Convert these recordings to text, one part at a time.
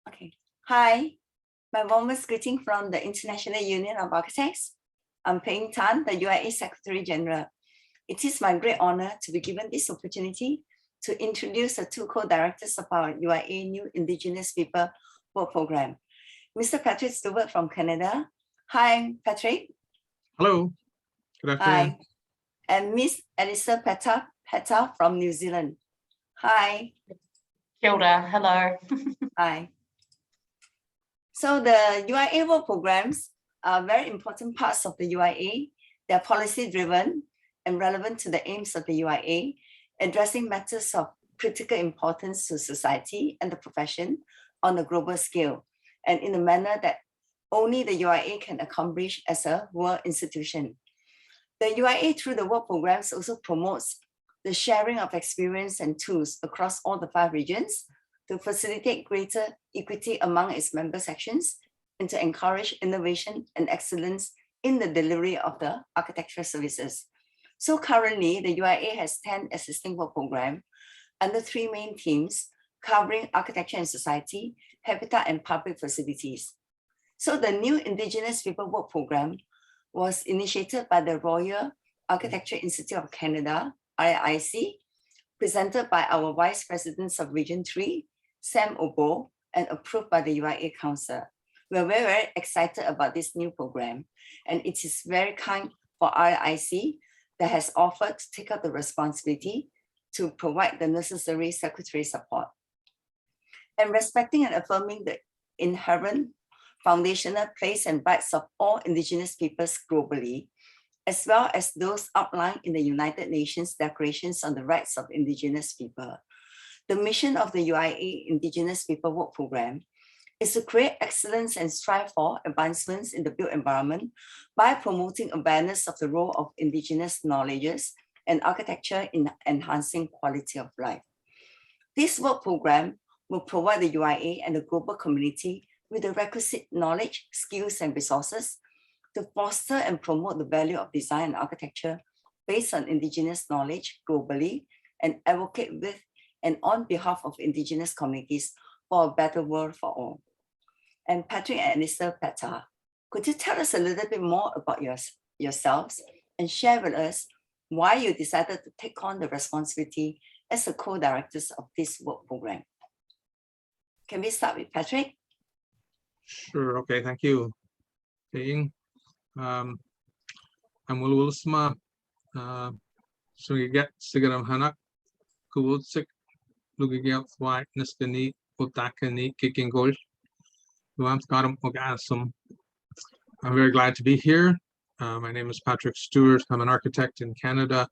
Okay. Hi, my warmest greeting from the International Union of Architects. I'm Peng Tan, the UIA Secretary General. It is my great honor to be given this opportunity to introduce the two co-directors of our UIA New Indigenous People Work Program. Mr. Patrick Stewart from Canada. Hi, Patrick. Hello. Good afternoon. Hi. And Miss Elisapeta Heta from New Zealand. Hi. Kia ora. Hello. Hi. So the UIA work programs are very important parts of the UIA. They're policy driven and relevant to the aims of the UIA, addressing matters of critical importance to society and the profession on a global scale, and in a manner that only the UIA can accomplish as a world institution. The UIA through the work programs also promotes the sharing of experience and tools across all the 5 regions to facilitate greater equity among its member sections and to encourage innovation and excellence in the delivery of the architectural services. So currently, the UIA has 10 existing work programs under 3 main themes covering architecture and society, habitat and public facilities. So the new Indigenous People Work Program was initiated by the Royal Architecture Institute of Canada, RIIC, presented by our Vice Presidents of Region 3, Sam Obo, and approved by the UIA Council. We're very, very excited about this new program, and it is very kind for RIIC that has offered to take up the responsibility to provide the necessary secretary support. And respecting and affirming the inherent foundational place and rights of all Indigenous peoples globally, as well as those outlined in the United Nations Declarations on the Rights of Indigenous People. The mission of the UIA Indigenous People Work Program is to create excellence and strive for advancements in the built environment by promoting awareness of the role of Indigenous knowledges and architecture in enhancing quality of life. This work program will provide the UIA and the global community with the requisite knowledge, skills, and resources to foster and promote the value of design and architecture based on Indigenous knowledge globally and advocate with and on behalf of Indigenous communities for a better world for all. And Patrick and Elisapeta, could you tell us a little bit more about yourselves and share with us why you decided to take on the responsibility as the co-directors of this work program? Can we start with Patrick? Sure. Okay. Thank you. I'm Wilsma. So you get Sigaram Hanak, Kuwutsik, Luugigyoo Nisga'a Nation, I'm very glad to be here. My name is Patrick Stewart. I'm an architect in Canada,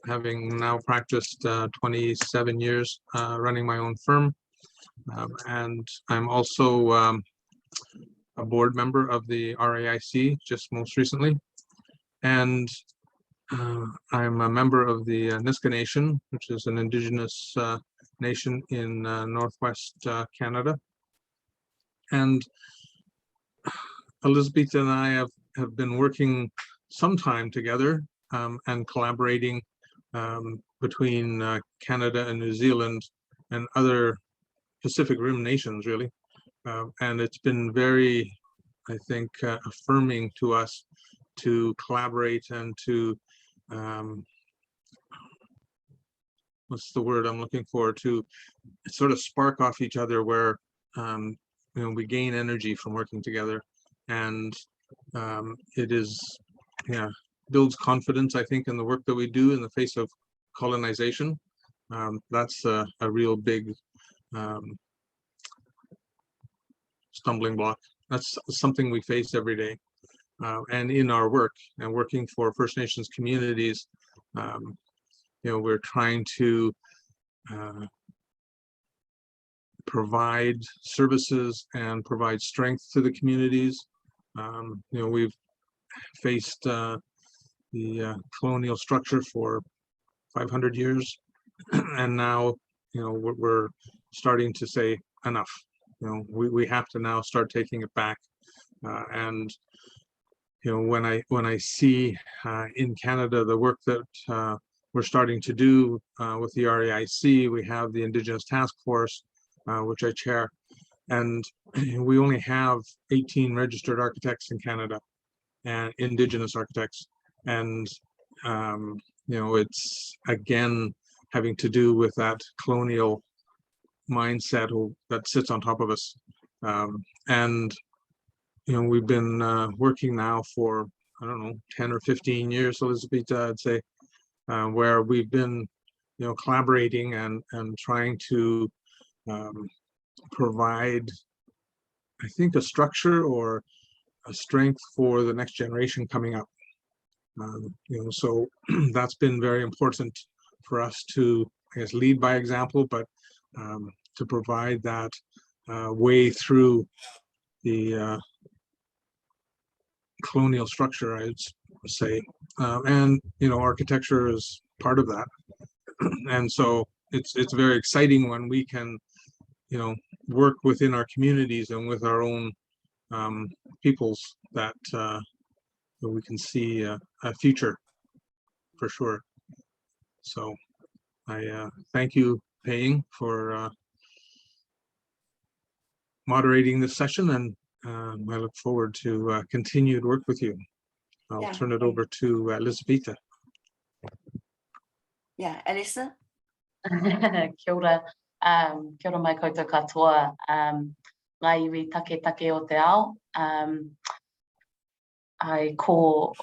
having now practiced 27 years running my own firm. And I'm also a board member of the RIIC, just most recently. And I'm a member of the Nisga'a Nation, which is an Indigenous nation in Northwest Canada. And Elisapeta and I have been working some time together and collaborating between Canada and New Zealand and other Pacific Rim nations, really. And it's been very, I think, affirming to us to collaborate and to, what's the word I'm looking for, to sort of spark off each other where, we gain energy from working together. And it is, builds confidence, I think, in the work that we do in the face of colonization. That's a real big stumbling block. That's something we face every day. And in our work and working for First Nations communities, we're trying to provide services and provide strength to the communities. We've faced the colonial structure for 500 years, and now we're starting to say enough. We have to now start taking it back. And when I see in Canada the work that we're starting to do with the RIIC, we have the Indigenous Task Force, which I chair, And we only have 18 registered architects in Canada and Indigenous architects. And, it's again having to do with that colonial mindset that sits on top of us. And we've been working now for, I don't know, 10 or 15 years, Elisapeta, I'd say, where we've been, collaborating and trying to provide, I think, a structure or a strength for the next generation coming up. So that's been very important for us to, I guess, lead by example, but to provide that way through the colonial structure, I'd say. And, architecture is part of that. And so it's very exciting when we can, work within our communities and with our own peoples that we can see a future for sure. So I thank you, Paying, for moderating this session, and I look forward to continued work with you. I'll turn it over to Elisapeta. Yeah, Elisa. Kia ora. Kia ora mai koutou katoa. Ngā iwi take o te ao. Ai ko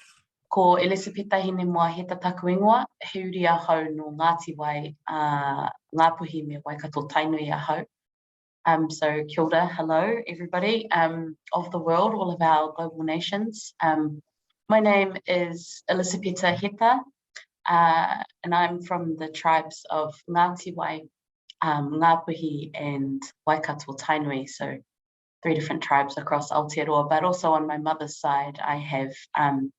Elisapeta Heta taku ingoa, heuri ahau no Ngāti Wai, Ngāpuhi me Waikato Tainui ahau. So kia ora, hello everybody of the world, all of our global nations. My name is Elisapeta Heta, and I'm from the tribes of Ngāti Wai, Ngāpuhi and Waikato Tainui, so 3 different tribes across Aotearoa, but also on my mother's side I have, I'm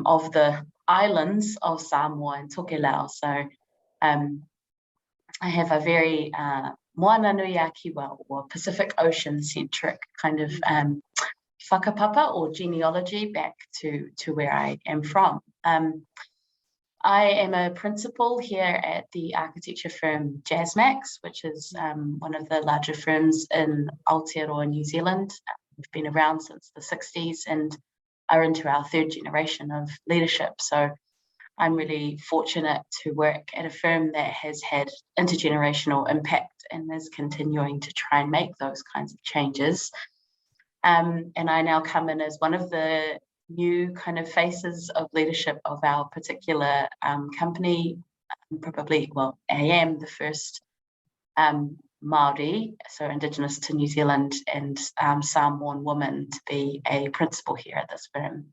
of the islands of Samoa and Tokelau, so I have a very moana nui a kiwa, or Pacific Ocean centric kind of whakapapa or genealogy back to where I am from. I am a principal here at the architecture firm Jasmax, which is one of the larger firms in Aotearoa, New Zealand. We've been around since the 60s and are into our 3rd generation of leadership. So I'm really fortunate to work at a firm that has had intergenerational impact and is continuing to try and make those kinds of changes. And I now come in as one of the new kind of faces of leadership of our particular company. Probably, well, I am the first Maori, so Indigenous to New Zealand, and Samoan woman to be a principal here at this firm.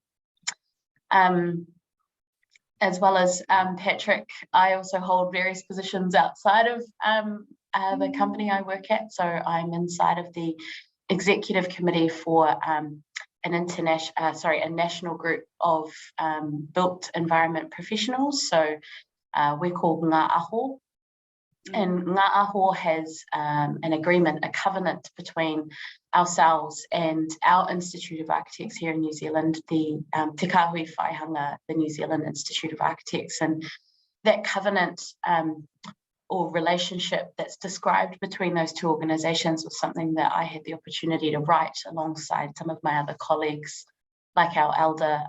As well as Patrick, I also hold various positions outside of the company I work at. So I'm inside of the executive committee for a national group of built environment professionals. So we're called Ngā Aho. And Ngā Aho has an agreement, a covenant between ourselves and our Institute of Architects here in New Zealand, the Te Kāhui Whaihanga, the New Zealand Institute of Architects. And that covenant or relationship that's described between those 2 organisations was something that I had the opportunity to write alongside some of my other colleagues, like our elder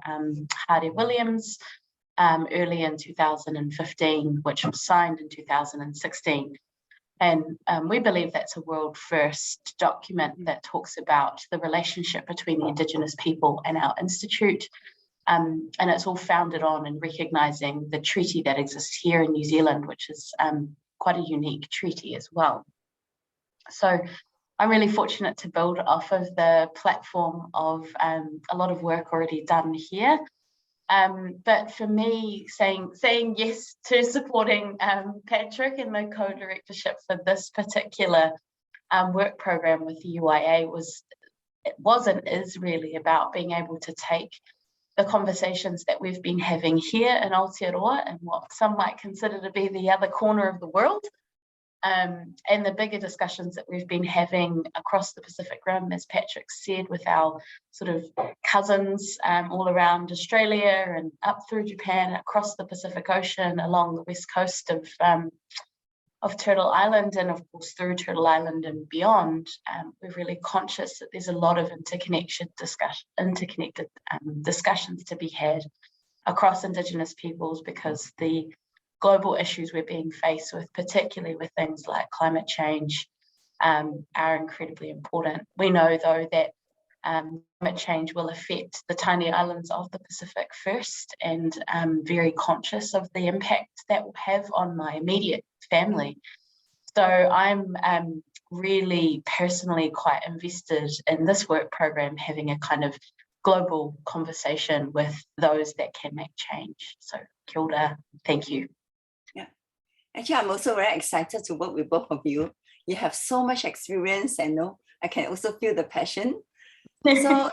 Hardy Williams, early in 2015, which was signed in 2016. And we believe that's a world first document that talks about the relationship between the Indigenous people and our institute. And it's all founded on and recognising the treaty that exists here in New Zealand, which is quite a unique treaty as well. So I'm really fortunate to build off of the platform of a lot of work already done here. But for me, saying yes to supporting Patrick and the co-directorship for this particular work program with the UIA was and is really about being able to take the conversations that we've been having here in Aotearoa and what some might consider to be the other corner of the world, and the bigger discussions that we've been having across the Pacific Rim, as Patrick said, with our sort of cousins all around Australia and up through Japan, across the Pacific Ocean, along the west coast of Turtle Island, and of course through Turtle Island and beyond, we're really conscious that there's a lot of interconnected discussions to be had across Indigenous peoples, because the global issues we're being faced with, particularly with things like climate change, are incredibly important. We know, though, that climate change will affect the tiny islands of the Pacific first, and I'm very conscious of the impact that will have on my immediate family. So I'm really personally quite invested in this work program, having a kind of global conversation with those that can make change. So kia ora, thank you. Yeah, actually, I'm also very excited to work with both of you. You have so much experience, and I can also feel the passion. So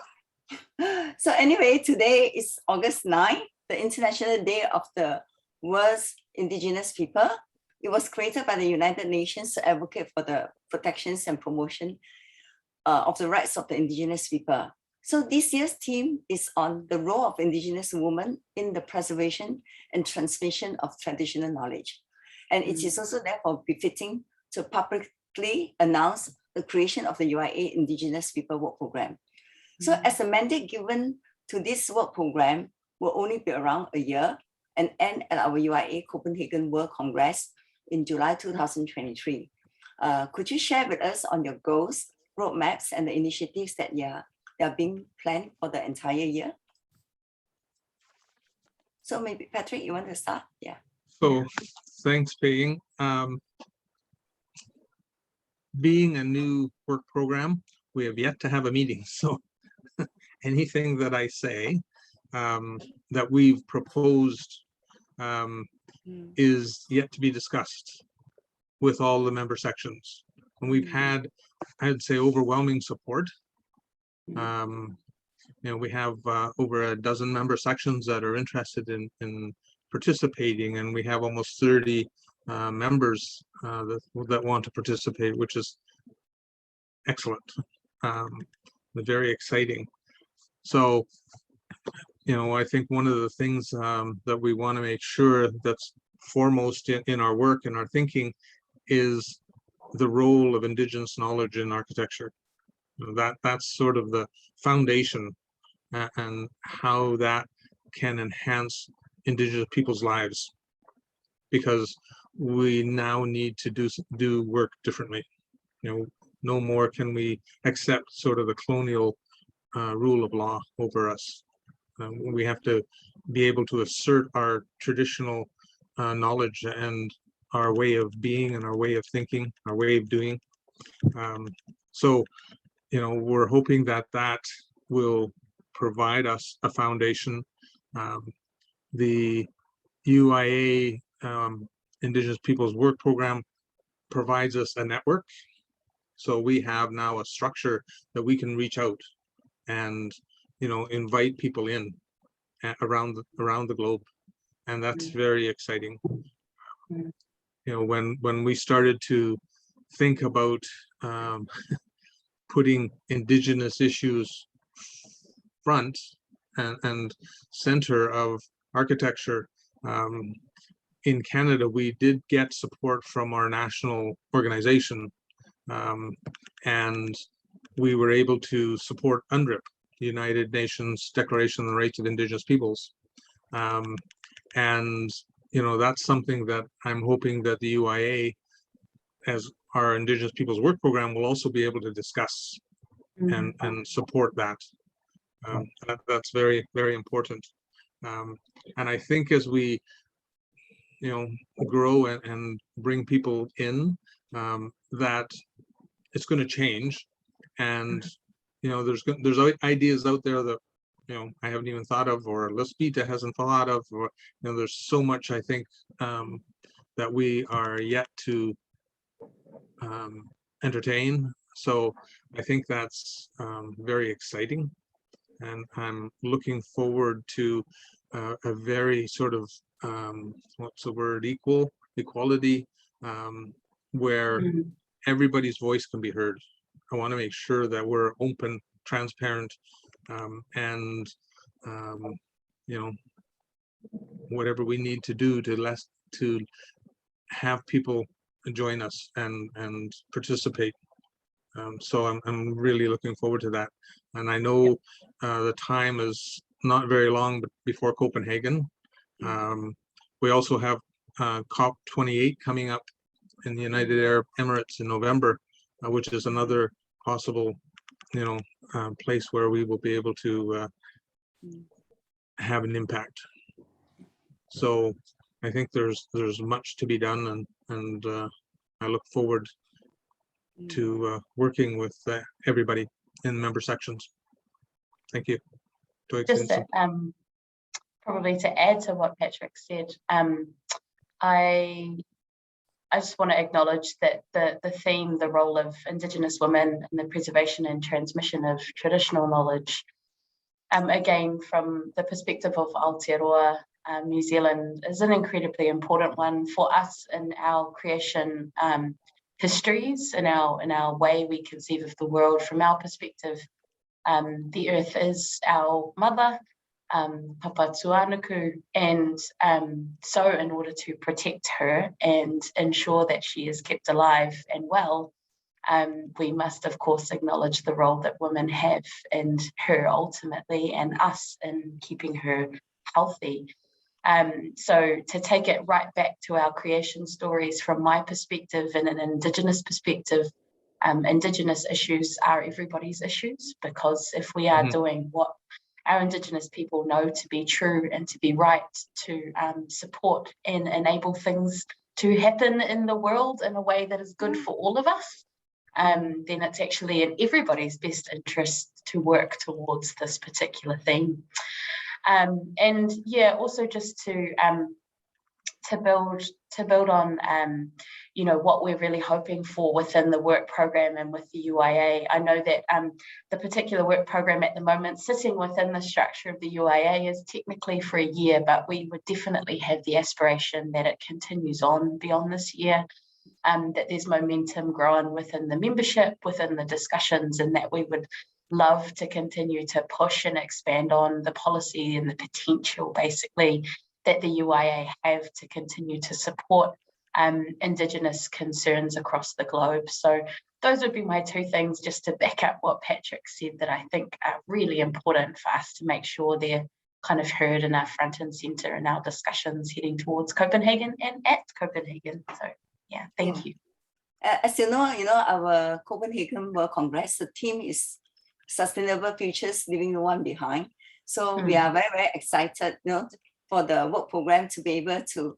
anyway, today is August 9, the International Day of the World's Indigenous People. It was created by the United Nations to advocate for the protections and promotion of the rights of the Indigenous people. So this year's theme is on the role of Indigenous women in the preservation and transmission of traditional knowledge. And it is also therefore befitting to publicly announce the creation of the UIA Indigenous People Work Program. So as a mandate given to this work program will only be around a year and end at our UIA Copenhagen World Congress in July 2023. Could you share with us on your goals, roadmaps, and the initiatives that are being planned for the entire year? So maybe Patrick, you want to start? Yeah. So thanks, Pei. Being a new work program, we have yet to have a meeting. So anything that I say that we've proposed is yet to be discussed with all the member sections. And we've had, I'd say, overwhelming support. We have over a dozen member sections that are interested in participating, and we have almost 30 members that want to participate, which is excellent, very exciting. So, I think one of the things that we want to make sure that's foremost in our work and our thinking is the role of Indigenous knowledge in architecture. That's sort of the foundation, and how that can enhance Indigenous people's lives, because we now need to do work differently. No more can we accept sort of the colonial rule of law over us. We have to be able to assert our traditional knowledge and our way of being and our way of thinking, our way of doing. So, we're hoping that will provide us a foundation. The UIA Indigenous Peoples Work Program provides us a network. So we have now a structure that we can reach out and invite people in around the globe, and that's very exciting. When we started to think about putting Indigenous issues front and center of architecture in Canada, we did get support from our national organization, and we were able to support UNDRIP, the United Nations Declaration on the Rights of Indigenous Peoples. And that's something that I'm hoping that the UIA, as our Indigenous Peoples Work Program, will also be able to discuss and support that. That's very, very important. And I think as we grow and bring people in, that it's going to change. And there's ideas out there that I haven't even thought of, or Elisapeta hasn't thought of, or there's so much, I think, that we are yet to entertain. So I think that's very exciting, and I'm looking forward to a very sort of what's the word, equality, where everybody's voice can be heard. I want to make sure that we're open, transparent, and whatever we need to do to have people join us and participate. So I'm really looking forward to that. And I know the time is not very long before Copenhagen. We also have COP28 coming up in the United Arab Emirates in November, which is another possible, place where we will be able to have an impact. So I think there's much to be done, and I look forward to working with everybody in member sections. Thank you. Just to, probably to add to what Patrick said, I just want to acknowledge that the theme, the role of Indigenous women in the preservation and transmission of traditional knowledge, again, from the perspective of Aotearoa, New Zealand, is an incredibly important one for us in our creation histories, in our way we conceive of the world. From our perspective, the earth is our mother, Papa Tuanuku, and so in order to protect her and ensure that she is kept alive and well, we must of course acknowledge the role that women have in her ultimately, and us in keeping her healthy. So to take it right back to our creation stories, from my perspective and an Indigenous perspective, Indigenous issues are everybody's issues, because if we are doing what our Indigenous people know to be true and to be right, to support and enable things to happen in the world in a way that is good for all of us, then it's actually in everybody's best interest to work towards this particular theme. And yeah, also just to build on what we're really hoping for within the work program and with the UIA. I know that the particular work program at the moment sitting within the structure of the UIA is technically for a year, but we would definitely have the aspiration that it continues on beyond this year, that there's momentum growing within the membership, within the discussions, and that we would love to continue to push and expand on the policy and the potential basically that the UIA have to continue to support Indigenous concerns across the globe. So those would be my two things, just to back up what Patrick said, that I think are really important for us to make sure they're kind of heard and are front and centre in our discussions heading towards Copenhagen and at Copenhagen. So yeah, thank you. As you know, our Copenhagen World Congress, the theme is Sustainable Futures, Leaving No One Behind. So we are very, very excited, for the work program to be able to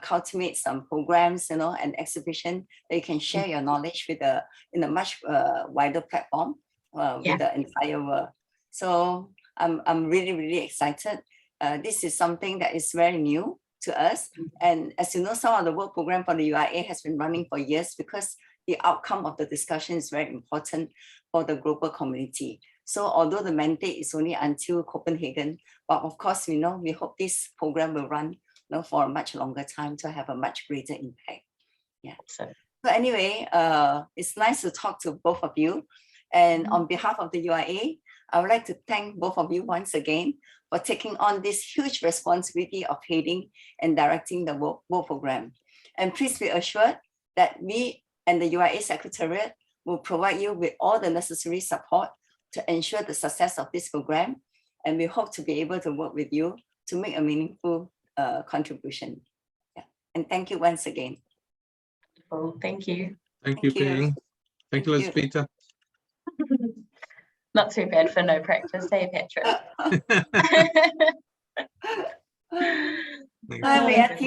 cultivate some programs, and exhibition that you can share your knowledge with in a much wider platform with the entire world. So I'm really, really excited. This is something that is very new to us. And as you know, some of the work program for the UIA has been running for years, because the outcome of the discussion is very important for the global community. So although the mandate is only until Copenhagen, but of course, we hope this program will run for a much longer time to have a much greater impact. Yeah. So anyway, it's nice to talk to both of you. And on behalf of the UIA, I would like to thank both of you once again for taking on this huge responsibility of heading and directing the work program. And please be assured that we and the UIA Secretariat will provide you with all the necessary support to ensure the success of this program. And we hope to be able to work with you to make a meaningful contribution. Yeah. And thank you once again. Well, thank you. Thank you, Ping. Thank you, Elisapeta. Not too bad for no practice, hey, Patrick? We are